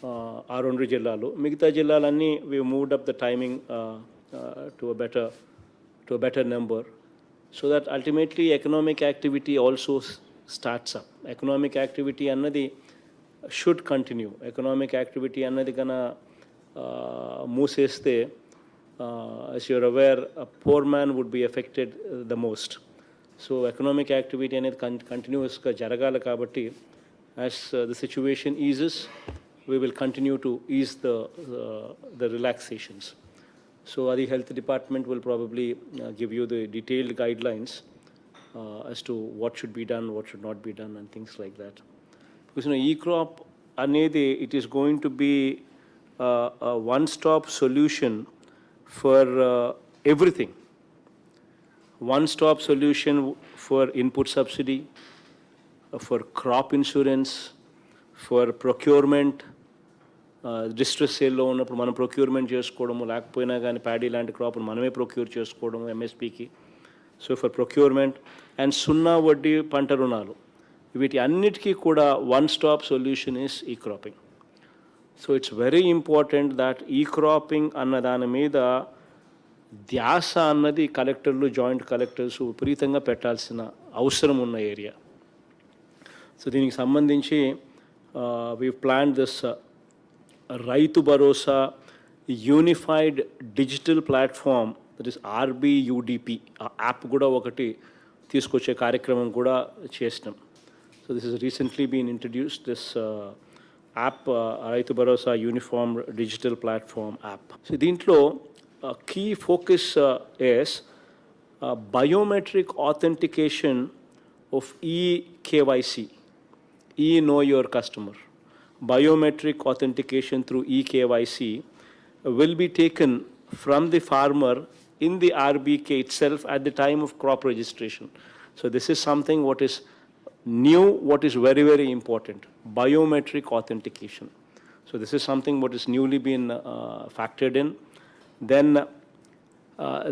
ఆ 2 జిల్లాలు. మిగతా జిల్లాలన్నీ we moved up the timing to a better number, so that ultimately economic activity also starts up. Economic activity అన్నది should continue. Economic activity అన్నది కన్నా మూసేస్తే, as you're aware, a poor man would be affected the most. So economic activity అనేది కంటిన్యూస్గా జరగాలి కాబట్టి, as the situation eases, we will continue to ease the relaxations. So the health department will probably give you the detailed guidelines as to what should be done, what should not be done, and things like that. Because e-crop anedi, it is going to be a one-stop solution for everything. One-stop solution for input subsidy, for crop insurance, for procurement. Distress సేల్లో ఉన్నప్పుడు మనం procurement చేసుకోవడము, లేకపోయినా కానీ paddy లాంటి క్రాప్ను మనమే procure చేసుకోవడము ఎంఎస్పికి. So for procurement and సున్నా వడ్డీ పంట రుణాలు, వీటి అన్నిటికీ కూడా వన్ స్టాప్ సొల్యూషన్ ఈస్ ఈ cropping. So it's very important that ఈ క్రాపింగ్ అన్న దాని మీద ధ్యాస అన్నది కలెక్టర్లు, జాయింట్ కలెక్టర్స్ విపరీతంగా పెట్టాల్సిన అవసరం ఉన్న ఏరియా. సో దీనికి సంబంధించి we plan this Rythu Bharosa unified digital platform, that is RBUDP, ఆ యాప్ కూడా ఒకటి తీసుకొచ్చే కార్యక్రమం కూడా చేసినాం. So this is recently been introduced, this app Rythu Bharosa uniform digital platform app. So దీంట్లో key focus is biometric authentication of eKYC, know your customer. Biometric authentication through eKYC will be taken from the farmer in the RBK itself at the time of crop registration. So this is something what is new, what is very, very important, biometric authentication. So this is something what is newly been factored in. Then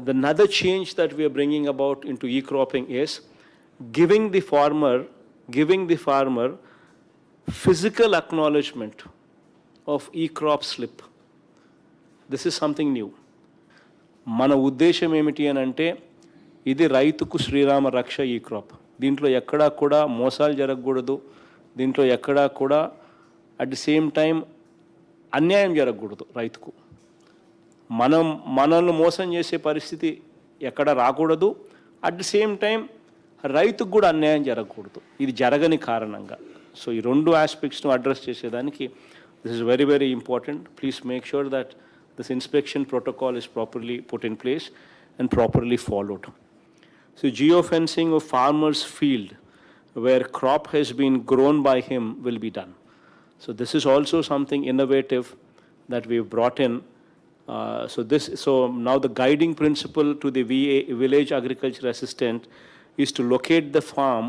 the another change that we are bringing about into e-cropping is giving the farmer physical acknowledgement of e-crop slip. This is something new. మన ఉద్దేశం ఏమిటి అని అంటే, ఇది రైతుకు శ్రీరామ రక్ష ఈ crop. దీంట్లో ఎక్కడా కూడా మోసాలు జరగకూడదు, దీంట్లో ఎక్కడా కూడా అట్ ది సేమ్ టైం అన్యాయం జరగకూడదు రైతుకు. మనల్ని మోసం చేసే పరిస్థితి ఎక్కడ రాకూడదు, అట్ ది సేమ్ టైం రైతుకు కూడా అన్యాయం జరగకూడదు, ఇది జరగని కారణంగా. సో ఈ రెండు ఆస్పెక్ట్స్ను అడ్రస్ చేసేదానికి this is very, very important. Please make sure that this inspection protocol is properly put in place and properly followed. So geofencing of farmer's field where crop has been grown by him will be done. So this is also something innovative that we've brought in. So now the guiding principle to the village agriculture assistant is to locate the farm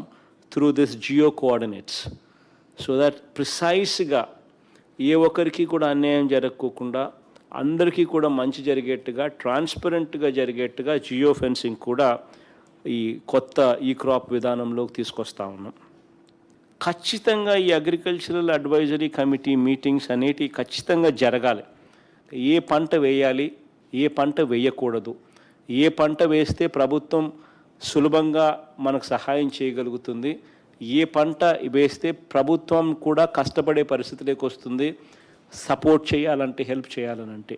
through this geo coordinates, so that precisely ఏ ఒక్కరికి కూడా అన్యాయం జరగకుండా అందరికీ కూడా మంచి జరిగేట్టుగా, ట్రాన్స్పరెంట్గా జరిగేట్టుగా geo fencing కూడా ఈ కొత్త ఈ క్రాప్ విధానంలోకి తీసుకొస్తా ఉన్నాం. ఖచ్చితంగా ఈ అగ్రికల్చరల్ అడ్వైజరీ కమిటీ మీటింగ్స్ అనేటివి ఖచ్చితంగా జరగాలి. ఏ పంట వేయాలి, ఏ పంట వేయకూడదు, ఏ పంట వేస్తే ప్రభుత్వం సులభంగా మనకు సహాయం చేయగలుగుతుంది, ఏ పంట వేస్తే ప్రభుత్వం కూడా కష్టపడే పరిస్థితిలోకి వస్తుంది సపోర్ట్ చేయాలంటే, హెల్ప్ చేయాలనంటే.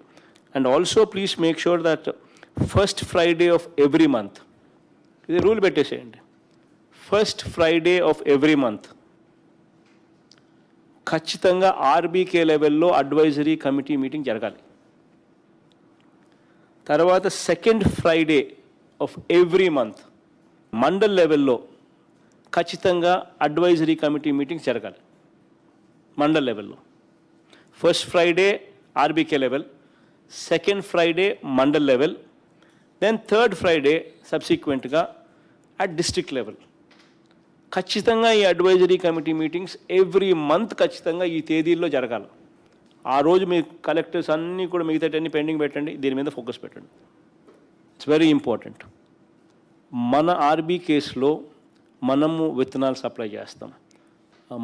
And also please make sure that first Friday of every month, ఇది రూల్ పెట్టేసేయండి, first Friday of every month ఖచ్చితంగా ఆర్బీకే లెవెల్లో అడ్వైజరీ కమిటీ మీటింగ్ జరగాలి. తర్వాత second Friday of every month mandal లెవెల్లో ఖచ్చితంగా అడ్వైజరీ కమిటీ మీటింగ్స్ జరగాలి మండల్ లెవెల్లో. First Friday RBK level, second Friday mandal level, then third Friday సబ్సిక్వెంట్గా అట్ డిస్ట్రిక్ట్ లెవెల్. ఖచ్చితంగా ఈ advisory committee meetings every month ఖచ్చితంగా ఈ తేదీల్లో జరగాలి. ఆ రోజు మీ కలెక్టర్స్ అన్నీ కూడా మిగతాటన్నీ పెండింగ్ పెట్టండి, దీని మీద ఫోకస్ పెట్టండి. It's very important. మన ఆర్బీ కేసులో మనము విత్తనాలు సప్లై చేస్తాం,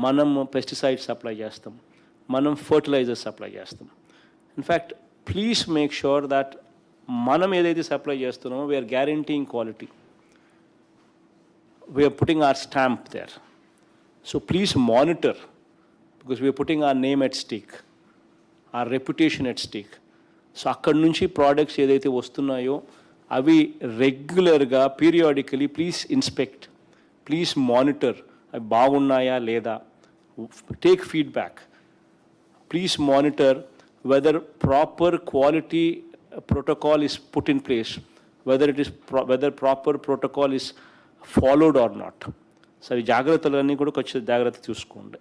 మనము పెస్టిసైడ్స్ సప్లై చేస్తాం, మనం ఫర్టిలైజర్స్ సప్లై చేస్తాం. In fact please make sure that మనం ఏదైతే సప్లై చేస్తున్నామో we are guaranteeing quality, we are putting our stamp there. So please monitor, because we are putting our name at stake, our reputation at stake. So అక్కడి నుంచి products ఏదైతే వస్తున్నాయో అవి రెగ్యులర్గా periodically please inspect, please monitor, అవి బాగున్నాయా లేదా, take feedback. Please monitor whether proper quality protocol is put in place, whether proper protocol is followed or not. So, జాగ్రత్తలన్నీ కూడా కొంచెం జాగ్రత్త చూసుకోండి.